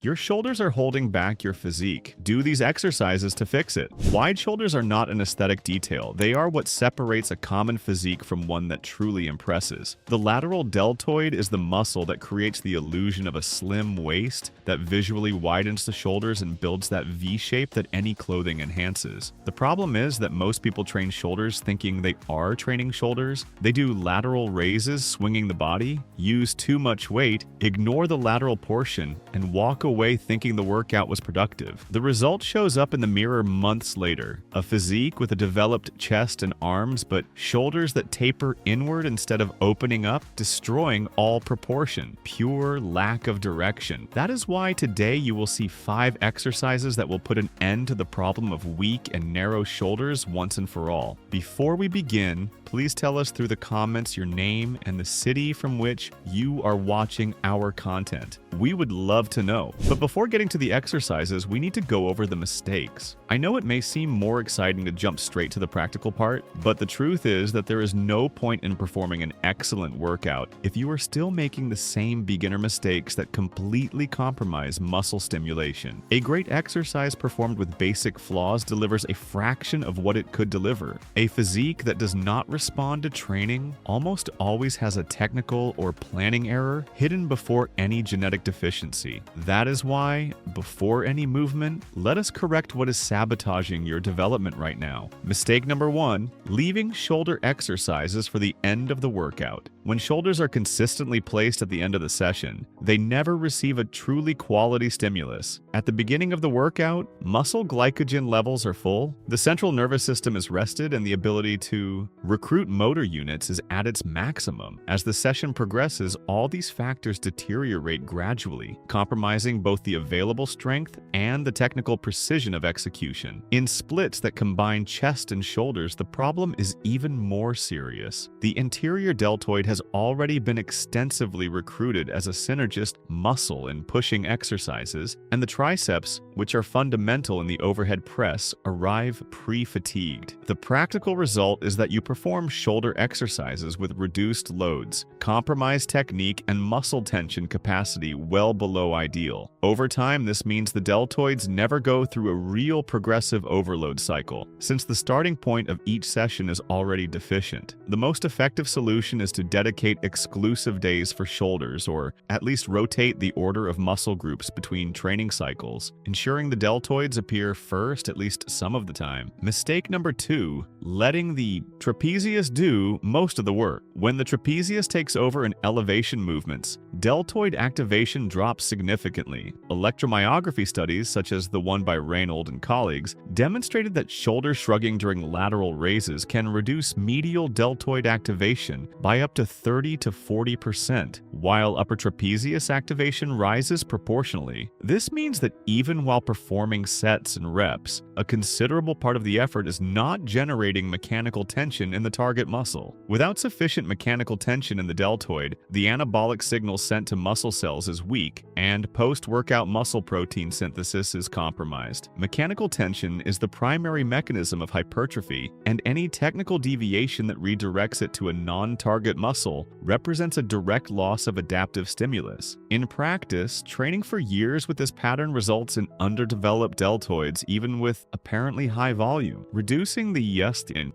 Your shoulders are holding back your physique. Do these exercises to fix it. Wide shoulders are not an aesthetic detail. They are what separates a common physique from one that truly impresses. The lateral deltoid is the muscle that creates the illusion of a slim waist that visually widens the shoulders and builds that V shape that any clothing enhances. The problem is that most people train shoulders thinking they are training shoulders. They do lateral raises, swinging the body, use too much weight, ignore the lateral portion, and walk away thinking the workout was productive. The result shows up in the mirror months later. A physique with a developed chest and arms, but shoulders that taper inward instead of opening up, destroying all proportion. Pure lack of direction. That is why today you will see 5 exercises that will put an end to the problem of weak and narrow shoulders once and for all. Before we begin, please tell us through the comments your name and the city from which you are watching our content. We would love to know. But before getting to the exercises, we need to go over the mistakes. I know it may seem more exciting to jump straight to the practical part, but the truth is that there is no point in performing an excellent workout if you are still making the same beginner mistakes that completely compromise muscle stimulation. A great exercise performed with basic flaws delivers a fraction of what it could deliver. A physique that does not respond to training almost always has a technical or planning error hidden before any genetic deficiency. That is why, before any movement, let us correct what is sabotaging your development right now. Mistake number 1, leaving shoulder exercises for the end of the workout. When shoulders are consistently placed at the end of the session, they never receive a truly quality stimulus. At the beginning of the workout, muscle glycogen levels are full, the central nervous system is rested, and the ability to recruit motor units is at its maximum. As the session progresses, all these factors deteriorate gradually, compromising both the available strength and the technical precision of execution. In splits that combine chest and shoulders, the problem is even more serious. The anterior deltoid has already been extensively recruited as a synergist muscle in pushing exercises, and the triceps, which are fundamental in the overhead press, arrive pre-fatigued. The practical result is that you perform shoulder exercises with reduced loads, compromised technique, and muscle tension capacity well below ideal. Over time, this means the deltoids never go through a real progressive overload cycle, since the starting point of each session is already deficient. The most effective solution is to dedicate exclusive days for shoulders, or at least rotate the order of muscle groups between training cycles, ensuring the deltoids appear first at least some of the time. Mistake number 2, letting the trapezius do most of the work. When the trapezius takes over in elevation movements, deltoid activation drops significantly. Electromyography studies, such as the one by Arnold and colleagues, demonstrated that shoulder shrugging during lateral raises can reduce medial deltoid activation by up to 30 to 40%, while upper trapezius activation rises proportionally. This means that even while performing sets and reps, a considerable part of the effort is not generating mechanical tension in the target muscle. Without sufficient mechanical tension in the deltoid, the anabolic signal sent to muscle cells is weak, and post-workout muscle protein synthesis is compromised. Mechanical tension is the primary mechanism of hypertrophy, and any technical deviation that redirects it to a non-target muscle represents a direct loss of adaptive stimulus. In practice, training for years with this pattern results in underdeveloped deltoids even with apparently high volume, reducing the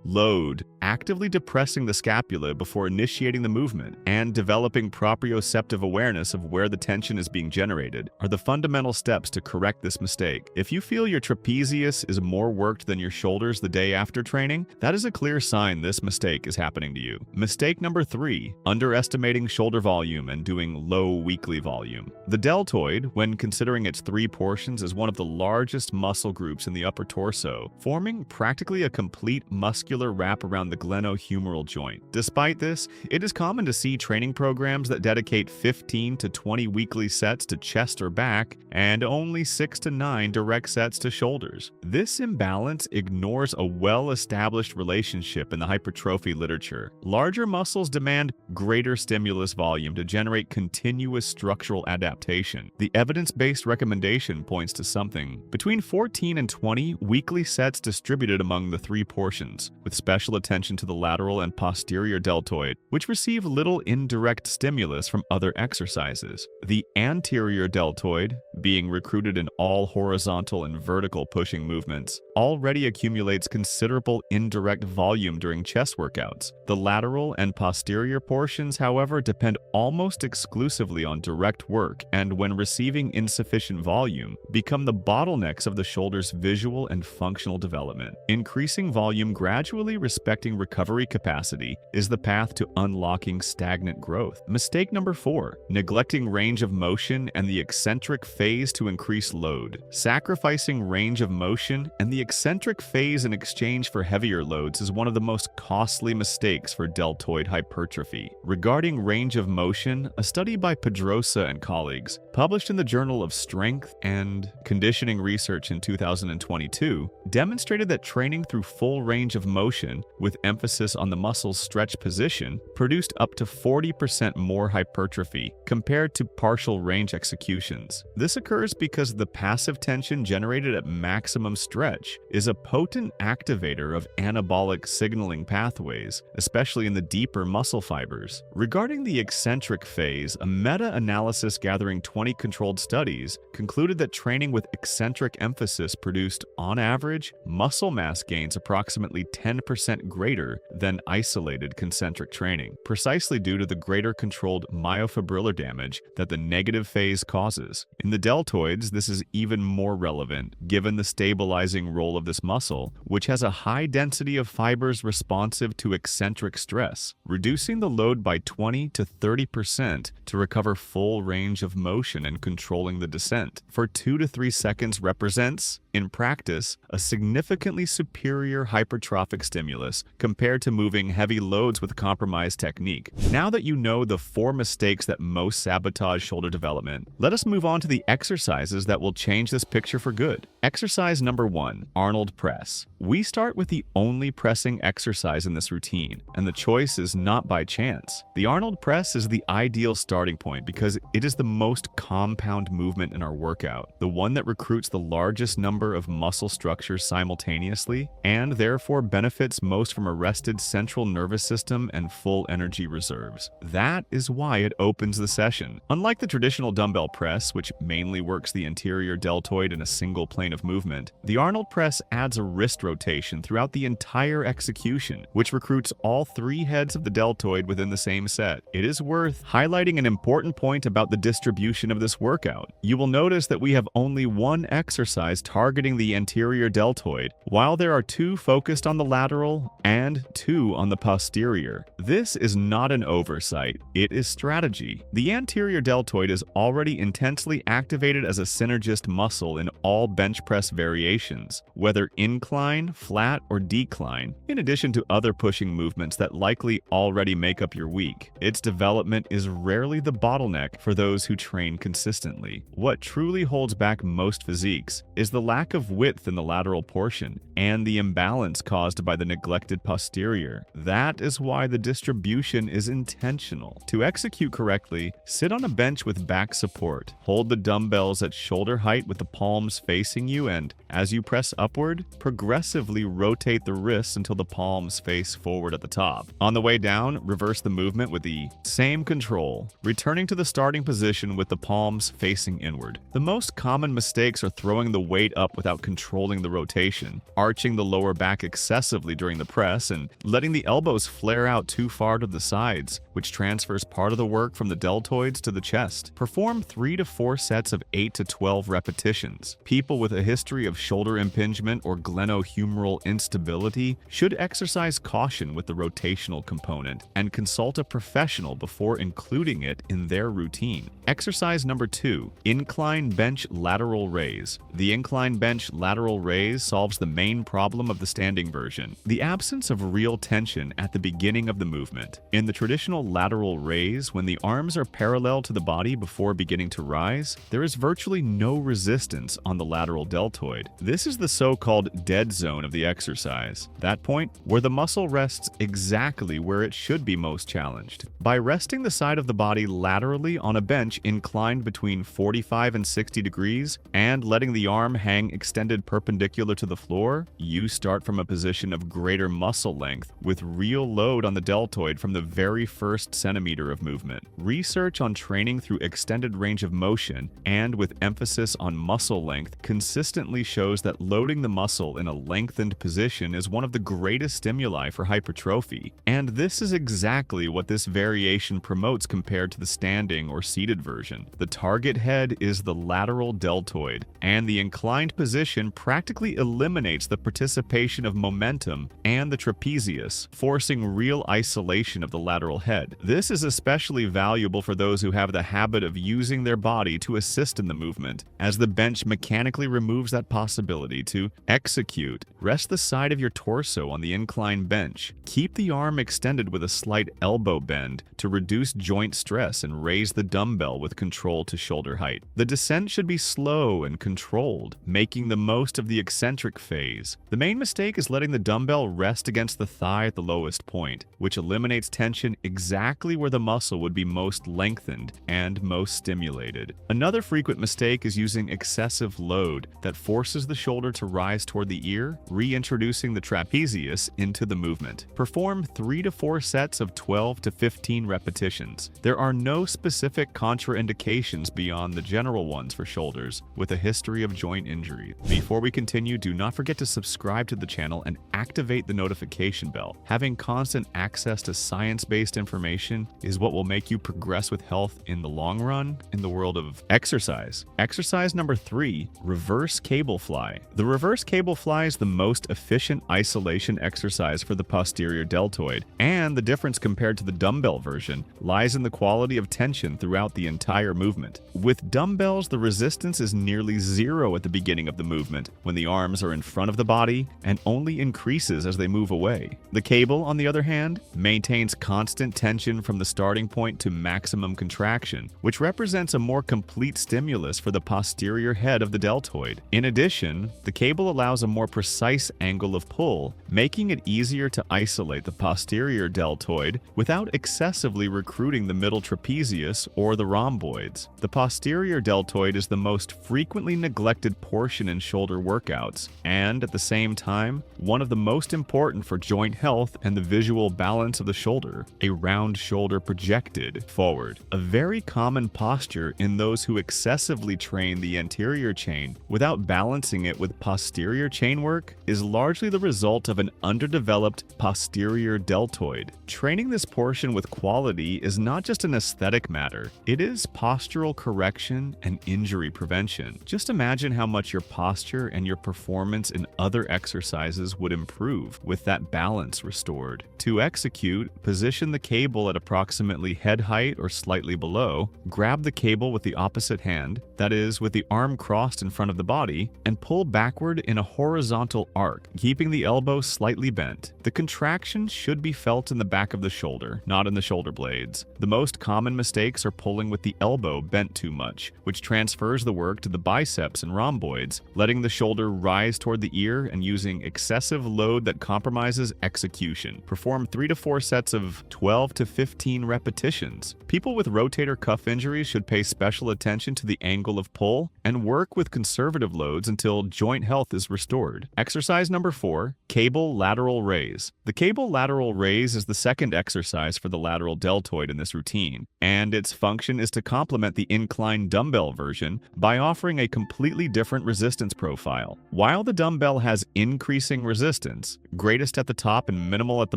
load, actively depressing the scapula before initiating the movement, and developing proprioceptive awareness of where the tension is being generated are the fundamental steps to correct this mistake. If you feel your trapezius is more worked than your shoulders the day after training, that is a clear sign this mistake is happening to you. Mistake number 3, underestimating shoulder volume and doing low weekly volume. The deltoid, when considering its 3 portions, is one of the largest muscle groups in the upper torso, forming practically a complete muscular wrap around the glenohumeral joint. Despite this, it is common to see training programs that dedicate 15 to 20 weekly sets to chest or back and only 6 to 9 direct sets to shoulders. This imbalance ignores a well-established relationship in the hypertrophy literature. Larger muscles demand greater stimulus volume to generate continuous structural adaptation. The evidence-based recommendation points to something between 14 and 20 weekly sets distributed among the three portions, with special attention to the lateral and posterior deltoid, which receive little indirect stimulus from other exercises. The anterior deltoid, being recruited in all horizontal and vertical pushing movements, already accumulates considerable indirect volume during chest workouts. The lateral and posterior portions, however, depend almost exclusively on direct work, and when receiving insufficient volume, become the bottlenecks of the shoulder's visual and functional development. Increasing volume gradually respecting recovery capacity is the path to unlocking stagnant growth. Mistake number 4, neglecting range of motion and the eccentric phase to increase load. Sacrificing range of motion and the eccentric phase in exchange for heavier loads is one of the most costly mistakes for deltoid hypertrophy. Regarding range of motion, a study by Pedrosa and colleagues, published in the Journal of Strength and Conditioning Research in 2022, demonstrated that training through full range of motion, with emphasis on the muscle's stretch position, produced up to 40% more hypertrophy compared to partial range executions. This occurs because the passive tension generated at maximum stretch is a potent activator of anabolic signaling pathways, especially in the deeper muscle fibers. Regarding the eccentric phase, a meta-analysis gathering 20 controlled studies concluded that training with eccentric emphasis produced, on average, muscle mass gains approximately 10% greater than isolated concentric training, precisely due to the greater controlled myofibrillar damage that the negative phase causes. In the deltoids, this is even more relevant, given the stabilizing role of this muscle, which has a high density of fibers responsive to eccentric stress. Reducing the load by 20 to 30% to recover full range of motion and controlling the descent for 2 to 3 seconds represents, in practice, a significantly superior hypertrophic stimulus compared to moving heavy loads with compromised technique. Now that you know the 4 mistakes that most sabotage shoulder development, let us move on to the exercises that will change this picture for good. Exercise number 1, Arnold press. We start with the only pressing exercise in this routine, and the choice is not by chance. The Arnold press is the ideal starting point because it is the most compound movement in our workout, the one that recruits the largest number of muscle structures simultaneously, and therefore benefits most from a rested central nervous system and full energy reserves. That is why it opens the session. Unlike the traditional dumbbell press, which mainly works the anterior deltoid in a single plane of movement, the Arnold press adds a wrist rotation throughout the entire execution, which recruits all 3 heads of the deltoid within the same set. It is worth highlighting an important point about the distribution of this workout. You will notice that we have only 1 exercise targeting the anterior deltoid, while there are 2 focused on the lateral and 2 on the posterior. This is not an oversight, it is strategy. The anterior deltoid is already intensely activated as a synergist muscle in all bench press variations, whether incline, flat, or decline, in addition to other pushing movements that likely already make up your week. Its development is rarely the bottleneck for those who train consistently. What truly holds back most physiques is the lack of width in the lateral portion and the imbalance caused by the neglected posterior. That is why the distribution is intentional. To execute correctly, sit on a bench with back support. Hold the dumbbells at shoulder height with the palms facing you, and as you press upward, progressively rotate the wrists until the palms face forward at the top. On the way down, reverse the movement with the same control, returning to the starting position with the palms facing inward. The most common mistakes are throwing the weight up without controlling the rotation, arching the lower back excessively during the press, and letting the elbows flare out too far to the sides, which transfers part of the work from the deltoids to the chest. Perform 3 to 4 sets of 8 to 12 repetitions. People with a history of shoulder impingement or glenohumeral instability should exercise caution with the rotational component and consult a professional before including it in their routine. Exercise number 2, incline bench lateral raise. The incline incline bench lateral raise solves the main problem of the standing version, the absence of real tension at the beginning of the movement. In the traditional lateral raise, when the arms are parallel to the body before beginning to rise, there is virtually no resistance on the lateral deltoid. This is the so-called dead zone of the exercise, that point where the muscle rests exactly where it should be most challenged. By resting the side of the body laterally on a bench inclined between 45 and 60 degrees and letting the arm hang extended perpendicular to the floor, you start from a position of greater muscle length with real load on the deltoid from the very first centimeter of movement. Research on training through extended range of motion and with emphasis on muscle length consistently shows that loading the muscle in a lengthened position is one of the greatest stimuli for hypertrophy, and this is exactly what this variation promotes compared to the standing or seated version. The target head is the lateral deltoid, and the inclined position practically eliminates the participation of momentum and the trapezius, forcing real isolation of the lateral head. This is especially valuable for those who have the habit of using their body to assist in the movement, as the bench mechanically removes that possibility. To execute, rest the side of your torso on the incline bench. Keep the arm extended with a slight elbow bend to reduce joint stress and raise the dumbbell with control to shoulder height. The descent should be slow and controlled, making the most of the eccentric phase. The main mistake is letting the dumbbell rest against the thigh at the lowest point, which eliminates tension exactly where the muscle would be most lengthened and most stimulated. Another frequent mistake is using excessive load that forces the shoulder to rise toward the ear, reintroducing the trapezius into the movement. Perform 3 to 4 sets of 12 to 15 repetitions. There are no specific contraindications beyond the general ones for shoulders with a history of joint injury. Before we continue, do not forget to subscribe to the channel and activate the notification bell. Having constant access to science-based information is what will make you progress with health in the long run in the world of exercise. Exercise number 3, reverse cable fly. The reverse cable fly is the most efficient isolation exercise for the posterior deltoid, and the difference compared to the dumbbell version lies in the quality of tension throughout the entire movement. With dumbbells, the resistance is nearly zero at the beginning of the movement when the arms are in front of the body and only increases as they move away. The cable, on the other hand, maintains constant tension from the starting point to maximum contraction, which represents a more complete stimulus for the posterior head of the deltoid. In addition, the cable allows a more precise angle of pull, making it easier to isolate the posterior deltoid without excessively recruiting the middle trapezius or the rhomboids. The posterior deltoid is the most frequently neglected portion in shoulder workouts, and at the same time, one of the most important for joint health and the visual balance of the shoulder. A round shoulder projected forward, a very common posture in those who excessively train the anterior chain without balancing it with posterior chain work, is largely the result of an underdeveloped posterior deltoid. Training this portion with quality is not just an aesthetic matter, it is postural correction and injury prevention. Just imagine how much your posture and your performance in other exercises would improve with that balance restored. To execute, position the cable at approximately head height or slightly below, grab the cable with the opposite hand, that is, with the arm crossed in front of the body, and pull backward in a horizontal arc, keeping the elbow slightly bent. The contraction should be felt in the back of the shoulder, not in the shoulder blades. The most common mistakes are pulling with the elbow bent too much, which transfers the work to the biceps and rhomboids, letting the shoulder rise toward the ear and using excessive load that compromises execution. Perform 3 to 4 sets of 12 to 15 repetitions. People with rotator cuff injuries should pay special attention to the angle of pull and work with conservative loads until joint health is restored. Exercise number 4, cable lateral raise. The cable lateral raise is the second exercise for the lateral deltoid in this routine, and its function is to complement the incline dumbbell version by offering a completely different resistance profile. While the dumbbell has increasing resistance, greatest at the top and minimal at the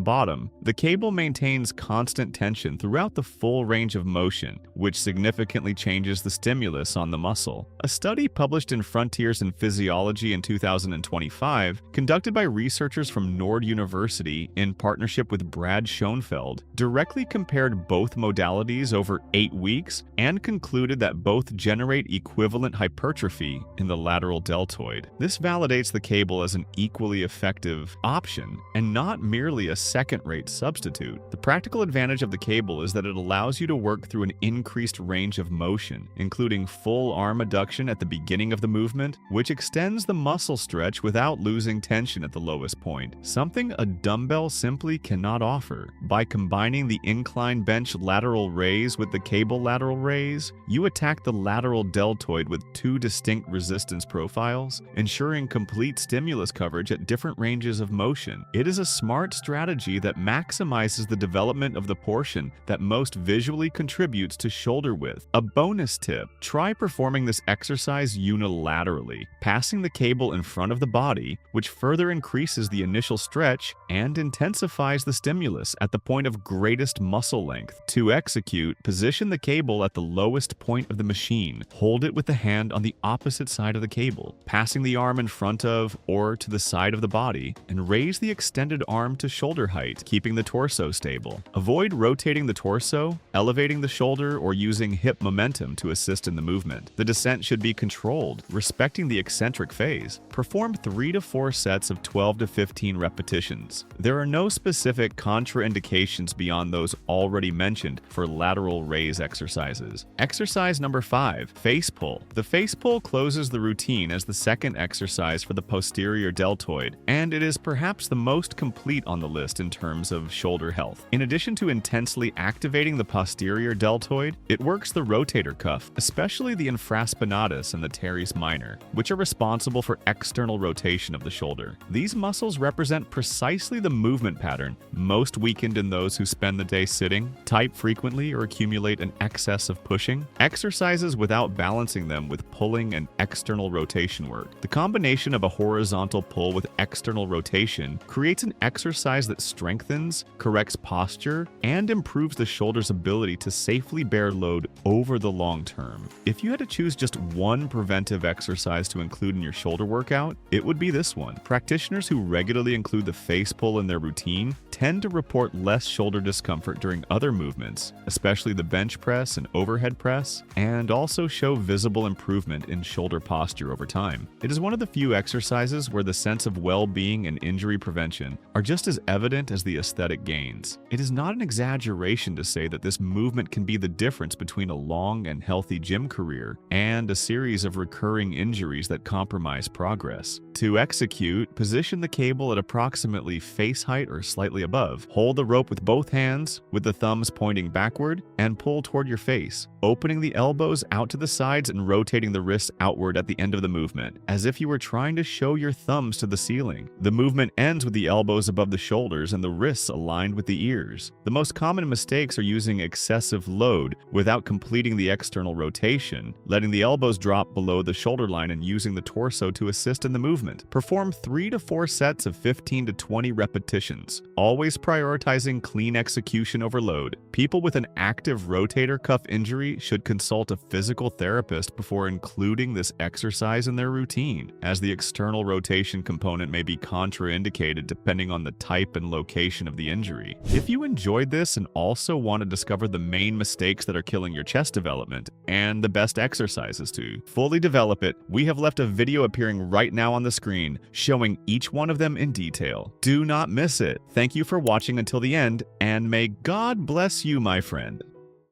bottom, the cable maintains constant tension throughout the full range of motion, which significantly changes the stimulus on the muscle. A study published in Frontiers in Physiology in 2025, conducted by researchers from Nord University in partnership with Brad Schoenfeld, directly compared both modalities over 8 weeks and concluded that both generate equivalent hypertrophy in the lateral lateral deltoid. This validates the cable as an equally effective option and not merely a second-rate substitute. The practical advantage of the cable is that it allows you to work through an increased range of motion, including full arm adduction at the beginning of the movement, which extends the muscle stretch without losing tension at the lowest point, something a dumbbell simply cannot offer. By combining the incline bench lateral raise with the cable lateral raise, you attack the lateral deltoid with two distinct resistance profiles, ensuring complete stimulus coverage at different ranges of motion. It is a smart strategy that maximizes the development of the portion that most visually contributes to shoulder width. A bonus tip: try performing this exercise unilaterally, passing the cable in front of the body, which further increases the initial stretch and intensifies the stimulus at the point of greatest muscle length. To execute, position the cable at the lowest point of the machine. Hold it with the hand on the opposite side of the cable, passing the arm in front of or to the side of the body, and raise the extended arm to shoulder height, keeping the torso stable. Avoid rotating the torso, elevating the shoulder, or using hip momentum to assist in the movement. The descent should be controlled, respecting the eccentric phase. Perform 3 to 4 sets of 12 to 15 repetitions. There are no specific contraindications beyond those already mentioned for lateral raise exercises. Exercise number 5, face pull. The face pull closes the routine as the second exercise for the posterior deltoid, and it is perhaps the most complete on the list in terms of shoulder health. In addition to intensely activating the posterior deltoid, it works the rotator cuff, especially the infraspinatus and the teres minor, which are responsible for external rotation of the shoulder. These muscles represent precisely the movement pattern most weakened in those who spend the day sitting, type frequently, or accumulate an excess of pushing. Exercises without balancing them with pulling and external rotation work. The combination of a horizontal pull with external rotation creates an exercise that strengthens, corrects posture, and improves the shoulder's ability to safely bear load over the long term. If you had to choose just one preventive exercise to include in your shoulder workout, it would be this one. Practitioners who regularly include the face pull in their routine tend to report less shoulder discomfort during other movements, especially the bench press and overhead press, and also show visible improvement in shoulder posture over time. It is one of the few exercises where the sense of well-being and injury prevention are just as evident as the aesthetic gains. It is not an exaggeration to say that this movement can be the difference between a long and healthy gym career and a series of recurring injuries that compromise progress. To execute, position the cable at approximately face height or slightly above. Hold the rope with both hands, with the thumbs pointing backward, and pull toward your face, opening the elbows out to the sides and rotating the wrists outward at the end of the movement, as if you were trying to show your thumbs to the ceiling. The movement ends with the elbows above the shoulders and the wrists aligned with the ears. The most common mistakes are using excessive load without completing the external rotation, letting the elbows drop below the shoulder line and using the torso to assist in the movement. Perform 3 to 4 sets of 15 to 20 repetitions, always prioritizing clean execution over load. People with an active rotator cuff injury should consult a physical therapist before including this exercise in their routine, as the external rotation component may be contraindicated depending on the type and location of the injury. If you enjoyed this and also want to discover the main mistakes that are killing your chest development and the best exercises to fully develop it, we have left a video appearing right now on the screen showing each one of them in detail. Do not miss it. Thank you for watching until the end, and may God bless you, my friend.